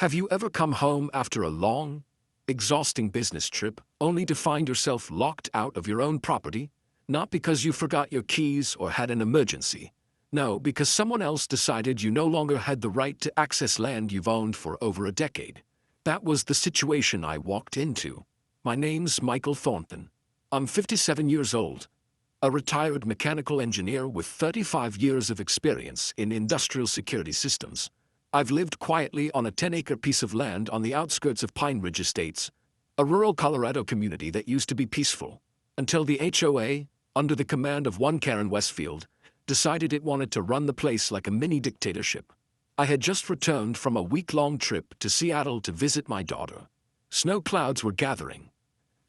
Have you ever come home after a long, exhausting business trip only to find yourself locked out of your own property? Not because you forgot your keys or had an emergency. No, because someone else decided you no longer had the right to access land you've owned for over a decade. That was the situation I walked into. My name's Michael Thornton. I'm 57 years old, a retired mechanical engineer with 35 years of experience in industrial security systems. I've lived quietly on a 10-acre piece of land on the outskirts of Pine Ridge Estates, a rural Colorado community that used to be peaceful, until the HOA, under the command of one Karen Westfield, decided it wanted to run the place like a mini dictatorship. I had just returned from a week-long trip to Seattle to visit my daughter. Snow clouds were gathering.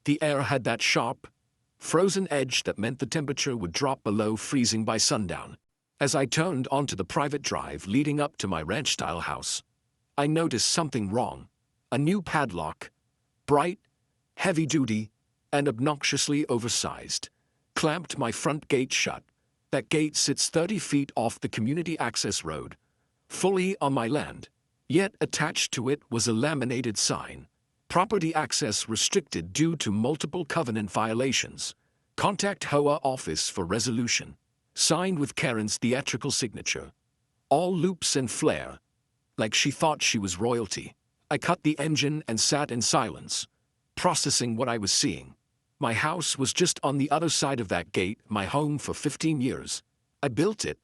The air had that sharp, frozen edge that meant the temperature would drop below freezing by sundown. As I turned onto the private drive leading up to my ranch-style house, I noticed something wrong. A new padlock, bright, heavy-duty, and obnoxiously oversized, clamped my front gate shut. That gate sits 30 feet off the community access road, fully on my land. Yet attached to it was a laminated sign. Property access restricted due to multiple covenant violations. Contact HOA office for resolution. Signed with Karen's theatrical signature. All loops and flare, like she thought she was royalty. I cut the engine and sat in silence, processing what I was seeing. My house was just on the other side of that gate, my home for 15 years. I built it,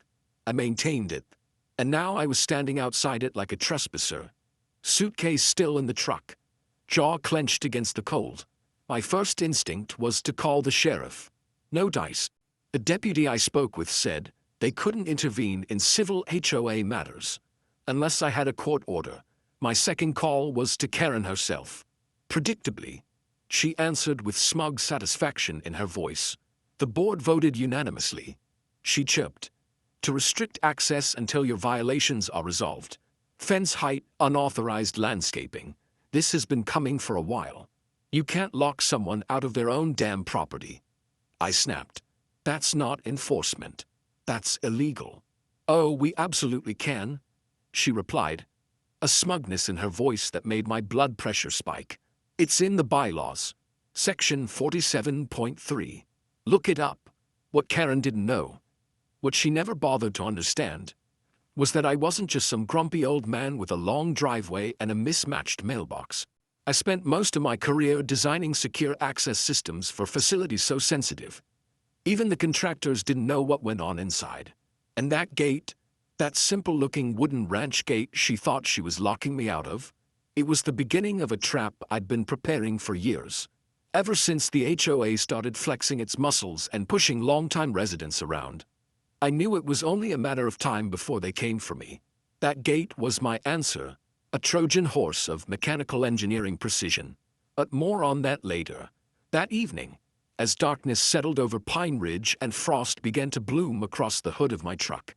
I maintained it, and now I was standing outside it like a trespasser. Suitcase still in the truck, jaw clenched against the cold. My first instinct was to call the sheriff. No dice. The deputy I spoke with said they couldn't intervene in civil HOA matters unless I had a court order. My second call was to Karen herself. Predictably, she answered with smug satisfaction in her voice. The board voted unanimously, she chirped, to restrict access until your violations are resolved. Fence height, unauthorized landscaping. This has been coming for a while. You can't lock someone out of their own damn property. I snapped. That's not enforcement. That's illegal. Oh, we absolutely can, she replied, a smugness in her voice that made my blood pressure spike. It's in the bylaws. Section 47.3. Look it up. What Karen didn't know, what she never bothered to understand, was that I wasn't just some grumpy old man with a long driveway and a mismatched mailbox. I spent most of my career designing secure access systems for facilities so sensitive. Even the contractors didn't know what went on inside. And that gate, that simple-looking wooden ranch gate she thought she was locking me out of, it was the beginning of a trap I'd been preparing for years. Ever since the HOA started flexing its muscles and pushing longtime residents around, I knew it was only a matter of time before they came for me. That gate was my answer, a Trojan horse of mechanical engineering precision. But more on that later. That evening, as darkness settled over Pine Ridge and frost began to bloom across the hood of my truck,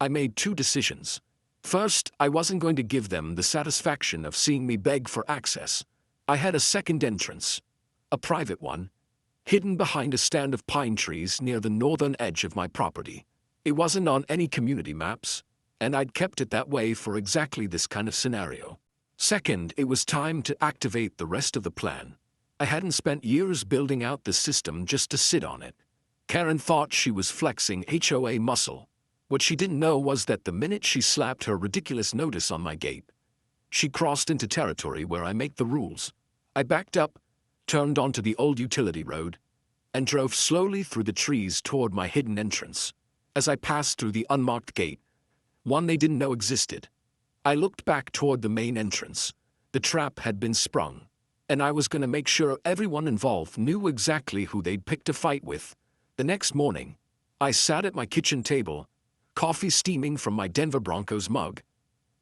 I made two decisions. First, I wasn't going to give them the satisfaction of seeing me beg for access. I had a second entrance, a private one, hidden behind a stand of pine trees near the northern edge of my property. It wasn't on any community maps, and I'd kept it that way for exactly this kind of scenario. Second, it was time to activate the rest of the plan. I hadn't spent years building out the system just to sit on it. Karen thought she was flexing HOA muscle. What she didn't know was that the minute she slapped her ridiculous notice on my gate, she crossed into territory where I make the rules. I backed up, turned onto the old utility road, and drove slowly through the trees toward my hidden entrance. As I passed through the unmarked gate, one they didn't know existed, I looked back toward the main entrance. The trap had been sprung, and I was going to make sure everyone involved knew exactly who they'd picked a fight with. The next morning, I sat at my kitchen table, coffee steaming from my Denver Broncos mug,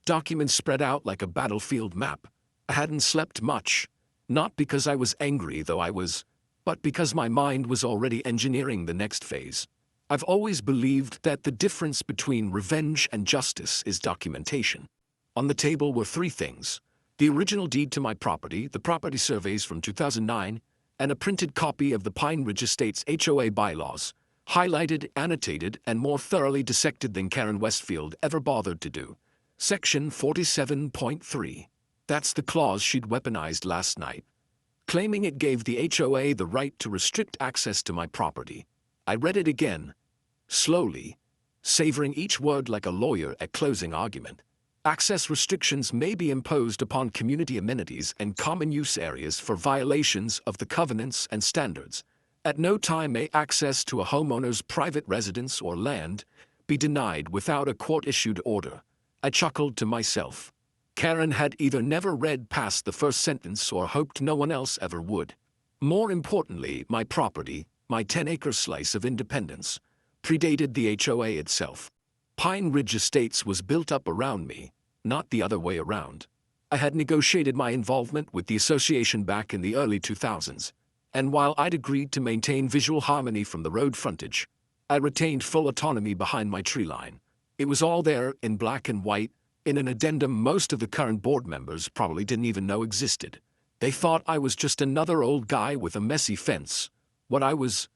documents spread out like a battlefield map. I hadn't slept much, not because I was angry, though I was, but because my mind was already engineering the next phase. I've always believed that the difference between revenge and justice is documentation. On the table were three things: the original deed to my property, the property surveys from 2009, and a printed copy of the Pine Ridge Estates HOA bylaws, highlighted, annotated, and more thoroughly dissected than Karen Westfield ever bothered to do. Section 47.3. That's the clause she'd weaponized last night, claiming it gave the HOA the right to restrict access to my property. I read it again, slowly, savoring each word like a lawyer at closing argument. Access restrictions may be imposed upon community amenities and common use areas for violations of the covenants and standards. At no time may access to a homeowner's private residence or land be denied without a court-issued order. I chuckled to myself. Karen had either never read past the first sentence or hoped no one else ever would. More importantly, my property, my 10-acre slice of independence, predated the HOA itself. Pine Ridge Estates was built up around me, not the other way around. I had negotiated my involvement with the association back in the early 2000s, and while I'd agreed to maintain visual harmony from the road frontage, I retained full autonomy behind my tree line. It was all there in black and white, in an addendum most of the current board members probably didn't even know existed. They thought I was just another old guy with a messy fence. What I was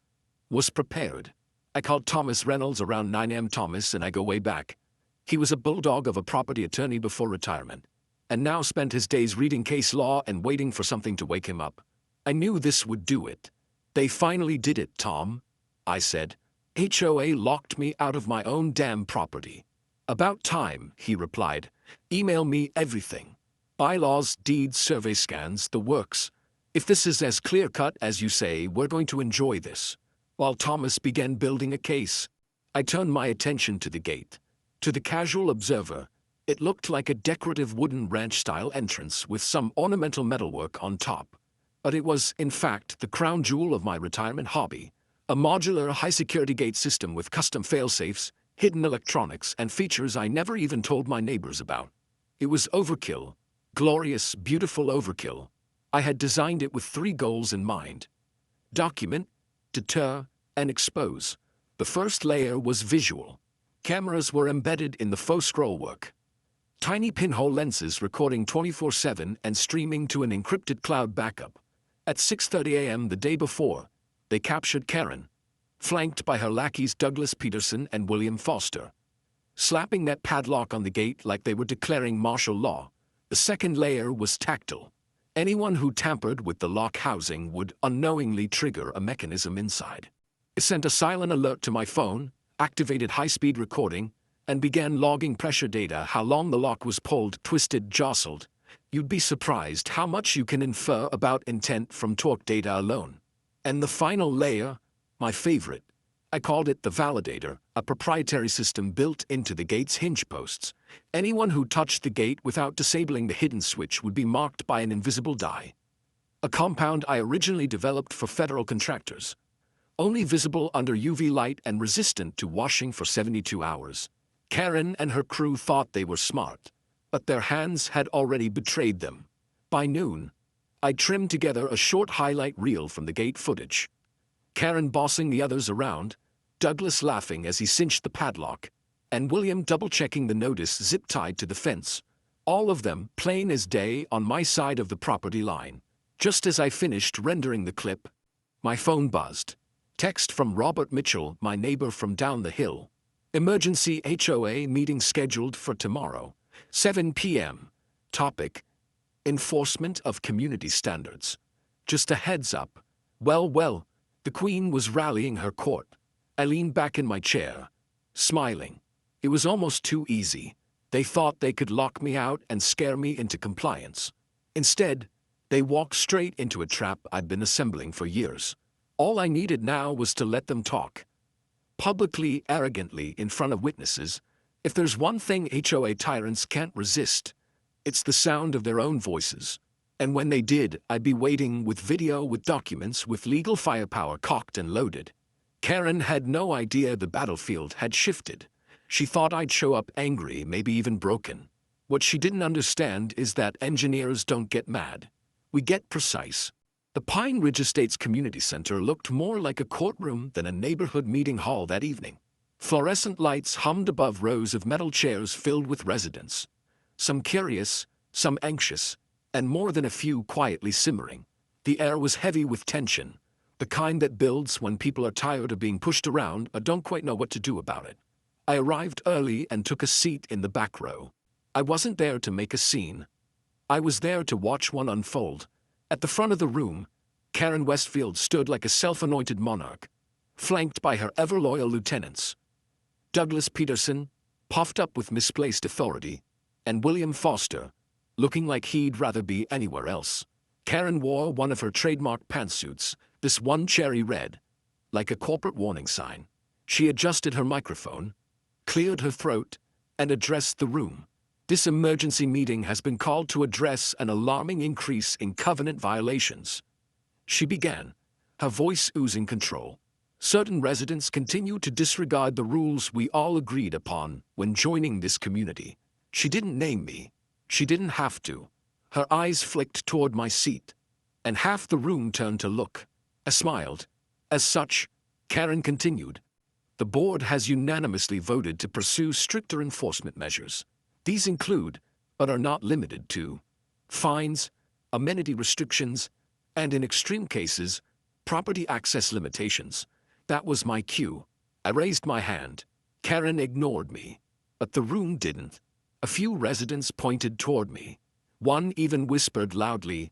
prepared. I called Thomas Reynolds around 9 a.m. Thomas and I go way back. He was a bulldog of a property attorney before retirement, and now spent his days reading case law and waiting for something to wake him up. I knew this would do it. They finally did it, Tom, I said. HOA locked me out of my own damn property. About time, he replied. Email me everything. Bylaws, deeds, survey scans, the works. If this is as clear-cut as you say, we're going to enjoy this. While Thomas began building a case, I turned my attention to the gate. To the casual observer, it looked like a decorative wooden ranch-style entrance with some ornamental metalwork on top. But it was, in fact, the crown jewel of my retirement hobby, a modular high-security gate system with custom fail-safes, hidden electronics, and features I never even told my neighbors about. It was overkill, glorious, beautiful overkill. I had designed it with 3 goals in mind: document, deter, and expose. The first layer was visual. Cameras were embedded in the faux scrollwork. Tiny pinhole lenses recording 24/7 and streaming to an encrypted cloud backup. At 6:30 a.m. the day before, they captured Karen, flanked by her lackeys Douglas Peterson and William Foster, slapping that padlock on the gate like they were declaring martial law. The second layer was tactile. Anyone who tampered with the lock housing would unknowingly trigger a mechanism inside. It sent a silent alert to my phone, activated high-speed recording, and began logging pressure data: how long the lock was pulled, twisted, jostled. You'd be surprised how much you can infer about intent from torque data alone. And the final layer, my favorite. I called it the validator, a proprietary system built into the gate's hinge posts. Anyone who touched the gate without disabling the hidden switch would be marked by an invisible die. A compound I originally developed for federal contractors, only visible under UV light and resistant to washing for 72 hours. Karen and her crew thought they were smart, but their hands had already betrayed them. By noon, I trimmed together a short highlight reel from the gate footage. Karen bossing the others around, Douglas laughing as he cinched the padlock, and William double-checking the notice zip-tied to the fence. All of them plain as day on my side of the property line. Just as I finished rendering the clip, my phone buzzed. Text from Robert Mitchell, my neighbor from down the hill. Emergency HOA meeting scheduled for tomorrow, 7 p.m. Topic: enforcement of community standards. Just a heads up. Well, the Queen was rallying her court. I leaned back in my chair, smiling. It was almost too easy. They thought they could lock me out and scare me into compliance. Instead, they walked straight into a trap I'd been assembling for years. All I needed now was to let them talk. Publicly, arrogantly, in front of witnesses. If there's one thing HOA tyrants can't resist, it's the sound of their own voices. And when they did, I'd be waiting with video, with documents, with legal firepower cocked and loaded. Karen had no idea the battlefield had shifted. She thought I'd show up angry, maybe even broken. What she didn't understand is that engineers don't get mad. We get precise. The Pine Ridge Estates Community Center looked more like a courtroom than a neighborhood meeting hall that evening. Fluorescent lights hummed above rows of metal chairs filled with residents. Some curious, some anxious, and more than a few quietly simmering. The air was heavy with tension, the kind that builds when people are tired of being pushed around but don't quite know what to do about it. I arrived early and took a seat in the back row. I wasn't there to make a scene. I was there to watch one unfold. At the front of the room, Karen Westfield stood like a self-anointed monarch, flanked by her ever-loyal lieutenants. Douglas Peterson, puffed up with misplaced authority, and William Foster, looking like he'd rather be anywhere else. Karen wore one of her trademark pantsuits, this one cherry red, like a corporate warning sign. She adjusted her microphone, cleared her throat, and addressed the room. This emergency meeting has been called to address an alarming increase in covenant violations. She began, her voice oozing control. Certain residents continue to disregard the rules we all agreed upon when joining this community. She didn't name me. She didn't have to. Her eyes flicked toward my seat, and half the room turned to look. I smiled. As such, Karen continued, the board has unanimously voted to pursue stricter enforcement measures. These include, but are not limited to, fines, amenity restrictions, and in extreme cases, property access limitations. That was my cue. I raised my hand. Karen ignored me, but the room didn't. A few residents pointed toward me. One even whispered loudly,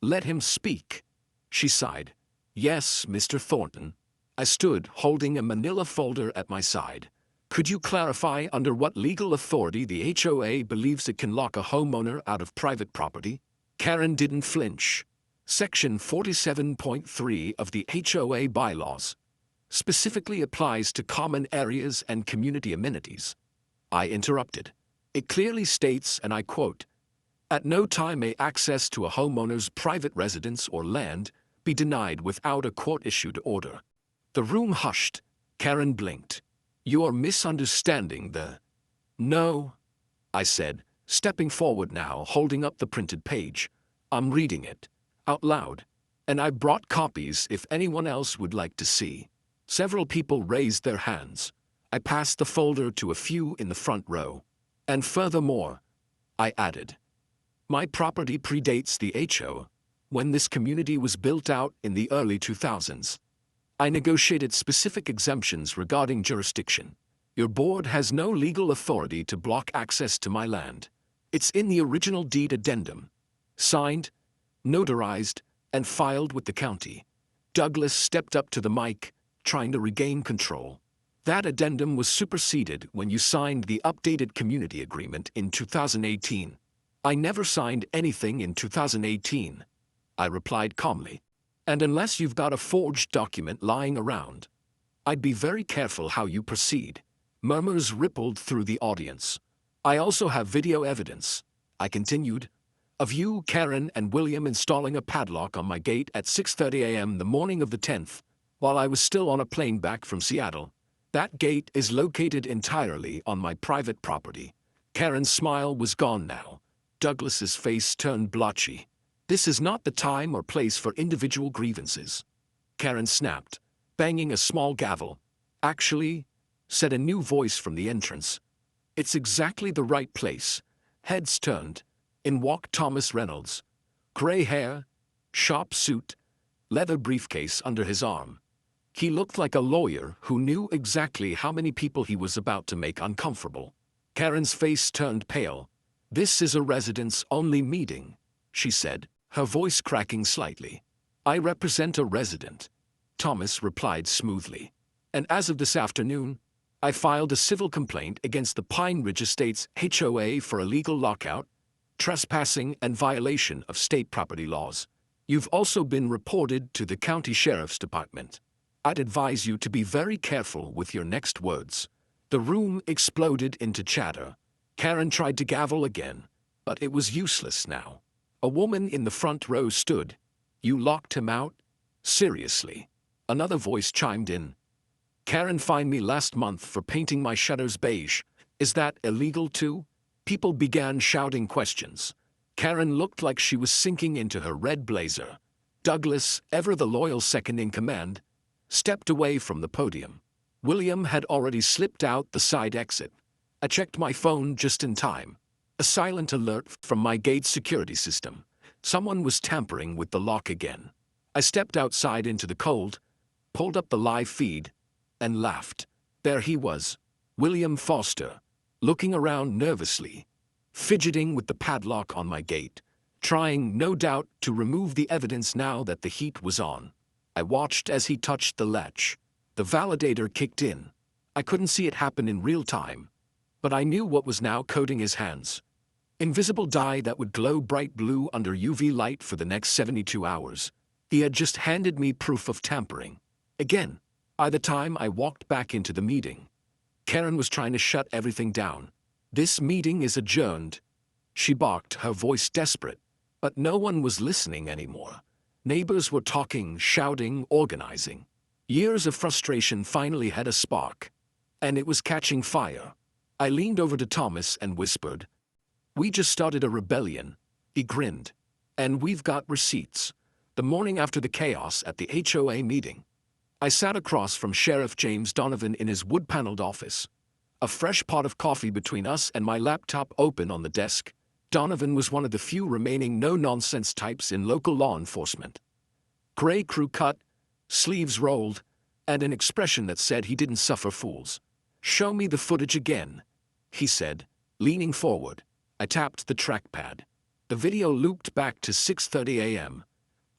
"Let him speak." She sighed. "Yes, Mr. Thornton." I stood, holding a manila folder at my side. "Could you clarify under what legal authority the HOA believes it can lock a homeowner out of private property?" Karen didn't flinch. Section 47.3 of the HOA bylaws specifically applies to common areas and community amenities. I interrupted. It clearly states, and I quote, "At no time may access to a homeowner's private residence or land be denied without a court-issued order." The room hushed. Karen blinked. "You are misunderstanding the—" "No," I said, stepping forward now, holding up the printed page. "I'm reading it out loud, and I brought copies if anyone else would like to see." Several people raised their hands. I passed the folder to a few in the front row. "And furthermore," I added, "my property predates the HOA. When this community was built out in the early 2000s, I negotiated specific exemptions regarding jurisdiction. Your board has no legal authority to block access to my land. It's in the original deed addendum, signed, notarized, and filed with the county." Douglas stepped up to the mic, trying to regain control. "That addendum was superseded when you signed the updated community agreement in 2018. I never signed anything in 2018, I replied calmly. "And unless you've got a forged document lying around, I'd be very careful how you proceed." Murmurs rippled through the audience. "I also have video evidence," I continued, "of you, Karen, and William installing a padlock on my gate at 6:30 a.m. the morning of the 10th, while I was still on a plane back from Seattle. That gate is located entirely on my private property." Karen's smile was gone now. Douglas's face turned blotchy. "This is not the time or place for individual grievances," Karen snapped, banging a small gavel. "Actually," said a new voice from the entrance, "it's exactly the right place." Heads turned. In walked Thomas Reynolds. Gray hair, sharp suit, leather briefcase under his arm. He looked like a lawyer who knew exactly how many people he was about to make uncomfortable. Karen's face turned pale. "This is a residents-only meeting," she said, her voice cracking slightly. "I represent a resident," Thomas replied smoothly. "And as of this afternoon, I filed a civil complaint against the Pine Ridge Estates HOA for illegal lockout, trespassing, and violation of state property laws. You've also been reported to the county sheriff's department. I'd advise you to be very careful with your next words." The room exploded into chatter. Karen tried to gavel again, but it was useless now. A woman in the front row stood. "You locked him out? Seriously?" Another voice chimed in. "Karen fined me last month for painting my shutters beige. Is that illegal too?" People began shouting questions. Karen looked like she was sinking into her red blazer. Douglas, ever the loyal second in command, stepped away from the podium. William had already slipped out the side exit. I checked my phone just in time. A silent alert from my gate security system. Someone was tampering with the lock again. I stepped outside into the cold, pulled up the live feed, and laughed. There he was, William Foster, looking around nervously. fidgeting with the padlock on my gate, trying, no doubt, to remove the evidence now that the heat was on. I watched as he touched the latch. The validator kicked in. I couldn't see it happen in real time, but I knew what was now coating his hands. Invisible dye that would glow bright blue under UV light for the next 72 hours. He had just handed me proof of tampering. Again, by the time I walked back into the meeting, Karen was trying to shut everything down. "This meeting is adjourned," she barked, her voice desperate. But no one was listening anymore. Neighbors were talking, shouting, organizing. Years of frustration finally had a spark, and it was catching fire. I leaned over to Thomas and whispered, "We just started a rebellion." He grinned. "And we've got receipts." The morning after the chaos at the HOA meeting, I sat across from Sheriff James Donovan in his wood-paneled office. A fresh pot of coffee between us and my laptop open on the desk. Donovan was one of the few remaining no-nonsense types in local law enforcement. Gray crew cut, sleeves rolled, and an expression that said he didn't suffer fools. "Show me the footage again," he said, leaning forward. I tapped the trackpad. The video looped back to 6:30 a.m.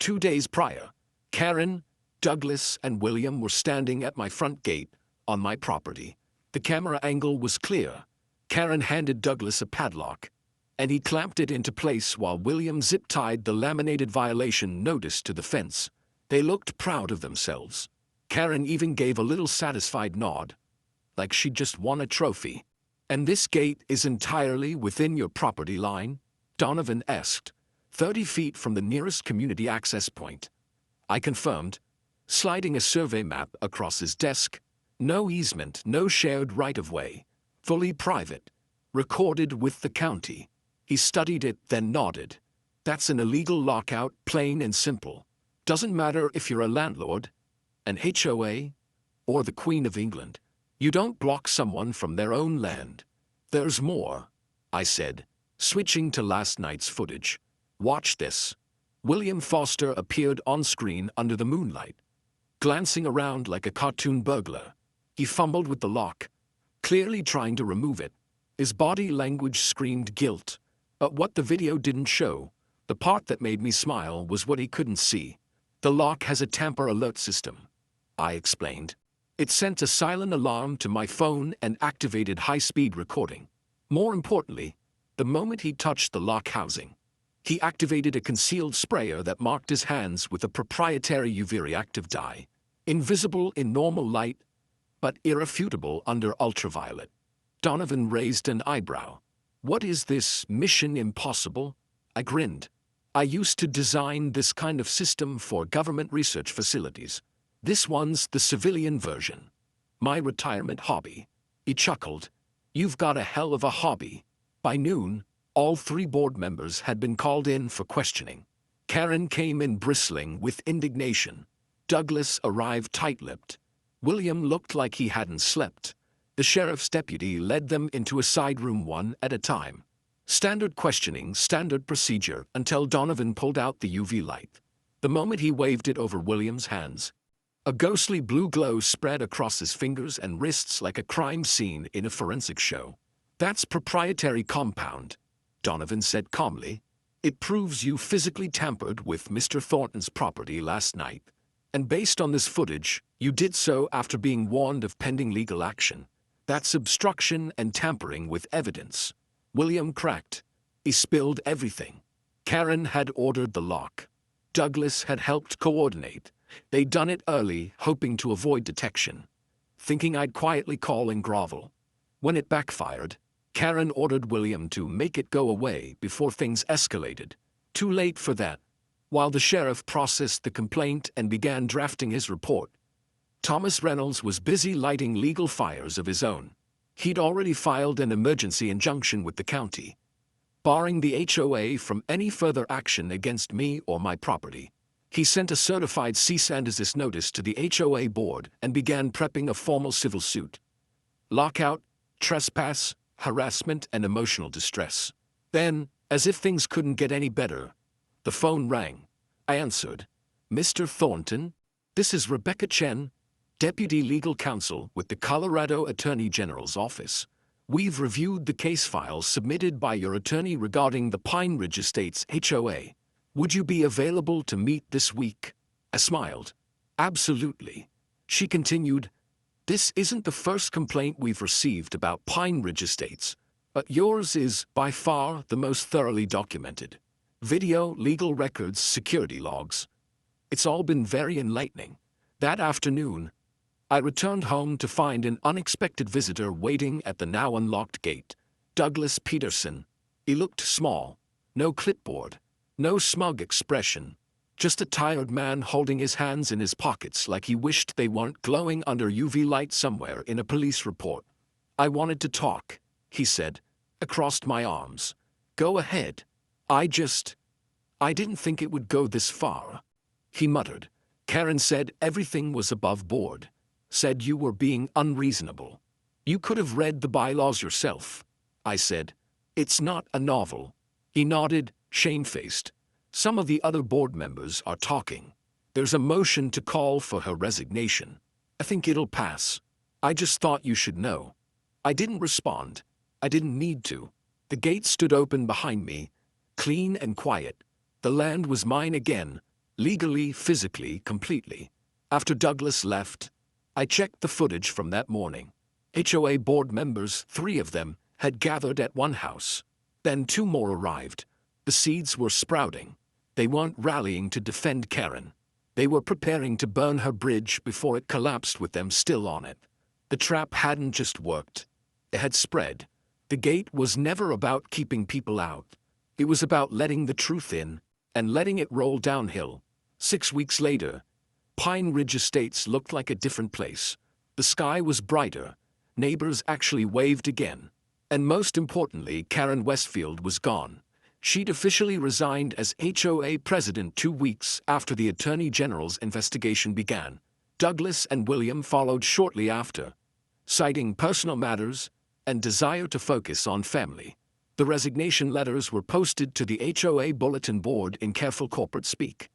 2 days prior. Karen, Douglas, and William were standing at my front gate, on my property. The camera angle was clear. Karen handed Douglas a padlock, and he clamped it into place while William zip-tied the laminated violation notice to the fence. They looked proud of themselves. Karen even gave a little satisfied nod, like she'd just won a trophy. "And this gate is entirely within your property line?" Donovan asked, 30 feet from the nearest community access point. I confirmed, sliding a survey map across his desk. "No easement, no shared right-of-way. Fully private. Recorded with the county." He studied it, then nodded. "That's an illegal lockout, plain and simple. Doesn't matter if you're a landlord, an HOA, or the Queen of England. You don't block someone from their own land." "There's more," I said, switching to last night's footage. "Watch this." William Foster appeared on screen under the moonlight, glancing around like a cartoon burglar. He fumbled with the lock, clearly trying to remove it. His body language screamed guilt. But what the video didn't show, the part that made me smile, was what he couldn't see. "The lock has a tamper alert system," I explained. "It sent a silent alarm to my phone and activated high-speed recording. More importantly, the moment he touched the lock housing, he activated a concealed sprayer that marked his hands with a proprietary UV reactive dye, invisible in normal light, but irrefutable under ultraviolet." Donovan raised an eyebrow. "What is this, Mission Impossible?" I grinned. "I used to design this kind of system for government research facilities. This one's the civilian version. My retirement hobby." He chuckled. "You've got a hell of a hobby." By noon, all 3 board members had been called in for questioning. Karen came in bristling with indignation. Douglas arrived tight-lipped. William looked like he hadn't slept. The sheriff's deputy led them into a side room one at a time. Standard questioning, standard procedure, until Donovan pulled out the UV light. The moment he waved it over William's hands, a ghostly blue glow spread across his fingers and wrists like a crime scene in a forensic show. "That's proprietary compound," Donovan said calmly. "It proves you physically tampered with Mr. Thornton's property last night. And based on this footage, you did so after being warned of pending legal action. That's obstruction and tampering with evidence." William cracked. He spilled everything. Karen had ordered the lock. Douglas had helped coordinate. They'd done it early, hoping to avoid detection, thinking I'd quietly call and grovel. When it backfired, Karen ordered William to make it go away before things escalated. Too late for that. While the sheriff processed the complaint and began drafting his report, Thomas Reynolds was busy lighting legal fires of his own. He'd already filed an emergency injunction with the county, barring the HOA from any further action against me or my property. He sent a certified cease and desist notice to the HOA board and began prepping a formal civil suit. Lockout, trespass, harassment, and emotional distress. Then, as if things couldn't get any better, the phone rang. I answered. "Mr. Thornton, this is Rebecca Chen, Deputy Legal Counsel with the Colorado Attorney General's office. We've reviewed the case files submitted by your attorney regarding the Pine Ridge Estates HOA. Would you be available to meet this week? I smiled. Absolutely. She continued, this isn't the first complaint we've received about Pine Ridge Estates, but yours is, by far, the most thoroughly documented. Video, legal records, security logs. It's all been very enlightening. That afternoon, I returned home to find an unexpected visitor waiting at the now unlocked gate. Douglas Peterson. He looked small. No clipboard. No smug expression. Just a tired man holding his hands in his pockets like he wished they weren't glowing under UV light somewhere in a police report. I wanted to talk, he said, across my arms. Go ahead. I didn't think it would go this far. He muttered. Karen said everything was above board. Said you were being unreasonable. You could have read the bylaws yourself. I said, it's not a novel. He nodded, shamefaced. Some of the other board members are talking. There's a motion to call for her resignation. I think it'll pass. I just thought you should know. I didn't respond. I didn't need to. The gate stood open behind me, clean and quiet. The land was mine again, legally, physically, completely. After Douglas left, I checked the footage from that morning. HOA board members, 3 of them, had gathered at one house. Then 2 more arrived. The seeds were sprouting. They weren't rallying to defend Karen. They were preparing to burn her bridge before it collapsed with them still on it. The trap hadn't just worked. It had spread. The gate was never about keeping people out. It was about letting the truth in and letting it roll downhill. 6 weeks later, Pine Ridge Estates looked like a different place. The sky was brighter. Neighbors actually waved again. And most importantly, Karen Westfield was gone. She'd officially resigned as HOA president 2 weeks after the Attorney General's investigation began. Douglas and William followed shortly after, citing personal matters and desire to focus on family. The resignation letters were posted to the HOA bulletin board in careful corporate speak.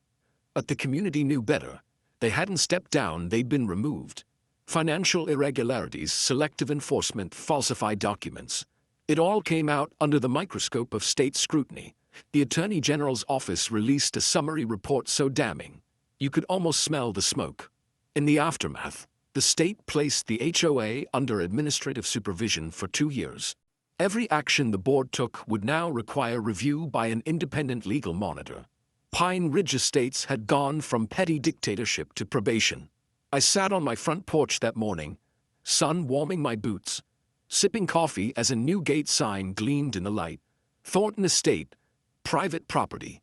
But the community knew better. They hadn't stepped down, they'd been removed. Financial irregularities, selective enforcement, falsified documents. It all came out under the microscope of state scrutiny. The Attorney General's office released a summary report so damning, you could almost smell the smoke. In the aftermath, the state placed the HOA under administrative supervision for 2 years. Every action the board took would now require review by an independent legal monitor. Pine Ridge Estates had gone from petty dictatorship to probation. I sat on my front porch that morning, sun warming my boots, sipping coffee as a new gate sign gleamed in the light. Thornton Estate, private property.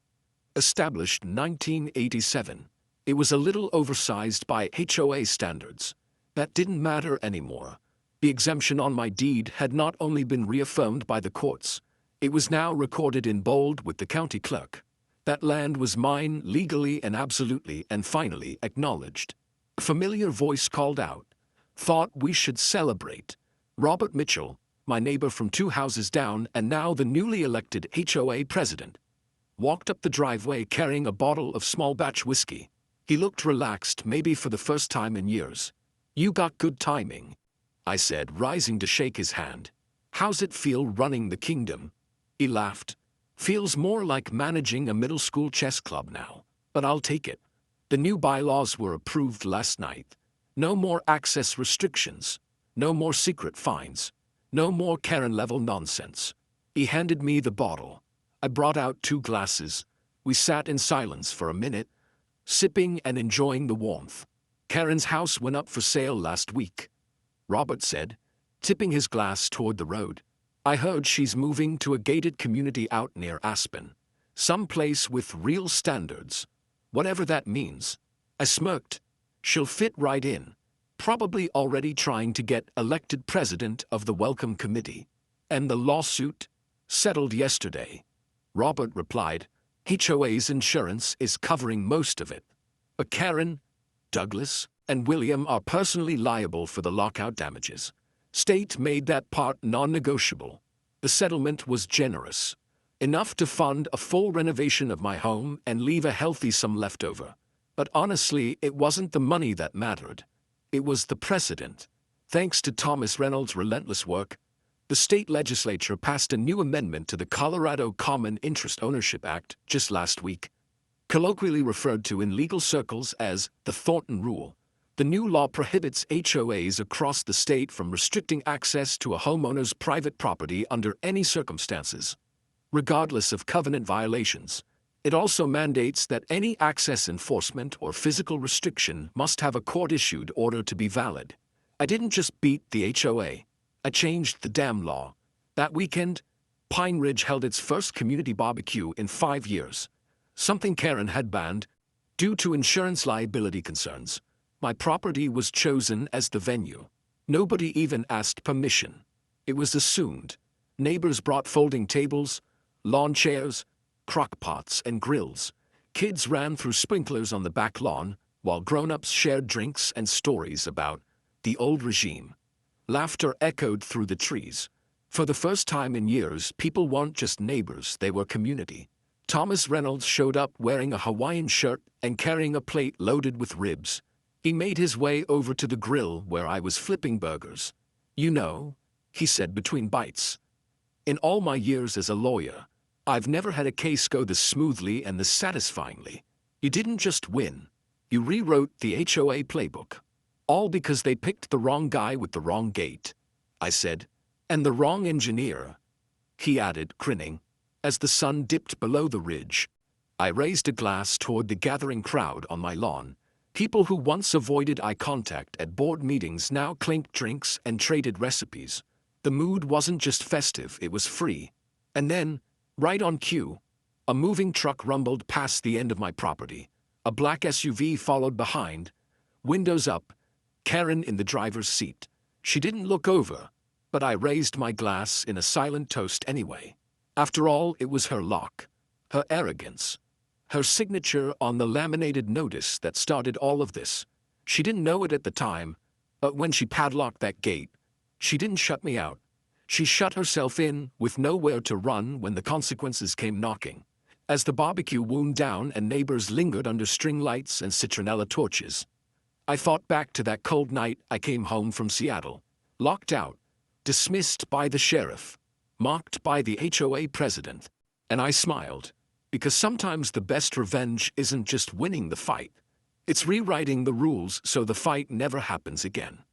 Established 1987. It was a little oversized by HOA standards. That didn't matter anymore. The exemption on my deed had not only been reaffirmed by the courts, it was now recorded in bold with the county clerk. That land was mine legally and absolutely and finally acknowledged. A familiar voice called out, thought we should celebrate. Robert Mitchell, my neighbor from 2 houses down and now the newly elected HOA president, walked up the driveway carrying a bottle of small batch whiskey. He looked relaxed, maybe for the first time in years. You got good timing, I said, rising to shake his hand. How's it feel running the kingdom? He laughed. Feels more like managing a middle school chess club now, but I'll take it. The new bylaws were approved last night. No more access restrictions. No more secret fines. No more Karen-level nonsense. He handed me the bottle. I brought out 2 glasses. We sat in silence for a minute, sipping and enjoying the warmth. Karen's house went up for sale last week, Robert said, tipping his glass toward the road. I heard she's moving to a gated community out near Aspen. Some place with real standards. Whatever that means. I smirked. She'll fit right in. Probably already trying to get elected president of the Welcome Committee. And the lawsuit? Settled yesterday. Robert replied, HOA's insurance is covering most of it. But Karen, Douglas, and William are personally liable for the lockout damages. State made that part non-negotiable. The settlement was generous. Enough to fund a full renovation of my home and leave a healthy sum left over. But honestly, it wasn't the money that mattered. It was the precedent. Thanks to Thomas Reynolds' relentless work, The state legislature passed a new amendment to the Colorado Common Interest Ownership Act just last week, colloquially referred to in legal circles as the Thornton Rule. The new law prohibits HOAs across the state from restricting access to a homeowner's private property under any circumstances, regardless of covenant violations. It also mandates that any access enforcement or physical restriction must have a court-issued order to be valid. I didn't just beat the HOA. I changed the damn law. That weekend, Pine Ridge held its first community barbecue in 5 years, something Karen had banned due to insurance liability concerns. My property was chosen as the venue. Nobody even asked permission. It was assumed. Neighbors brought folding tables, lawn chairs, crock pots, and grills. Kids ran through sprinklers on the back lawn, while grown-ups shared drinks and stories about the old regime. Laughter echoed through the trees. For the first time in years, people weren't just neighbors, they were community. Thomas Reynolds showed up wearing a Hawaiian shirt and carrying a plate loaded with ribs. He made his way over to the grill where I was flipping burgers. "You know," he said between bites, "in all my years as a lawyer, I've never had a case go this smoothly and this satisfyingly. You didn't just win. You rewrote the HOA playbook. All because they picked the wrong guy with the wrong gate," I said. "And the wrong engineer," he added, grinning. As the sun dipped below the ridge, I raised a glass toward the gathering crowd on my lawn. People who once avoided eye contact at board meetings now clinked drinks and traded recipes. The mood wasn't just festive, it was free. And then, right on cue, a moving truck rumbled past the end of my property. A black SUV followed behind, windows up, Karen in the driver's seat. She didn't look over, but I raised my glass in a silent toast anyway. After all, it was her lock, her arrogance, her signature on the laminated notice that started all of this. She didn't know it at the time, but when she padlocked that gate, she didn't shut me out. She shut herself in with nowhere to run when the consequences came knocking. As the barbecue wound down and neighbors lingered under string lights and citronella torches, I thought back to that cold night I came home from Seattle, locked out, dismissed by the sheriff, mocked by the HOA president, and I smiled, because sometimes the best revenge isn't just winning the fight, it's rewriting the rules so the fight never happens again.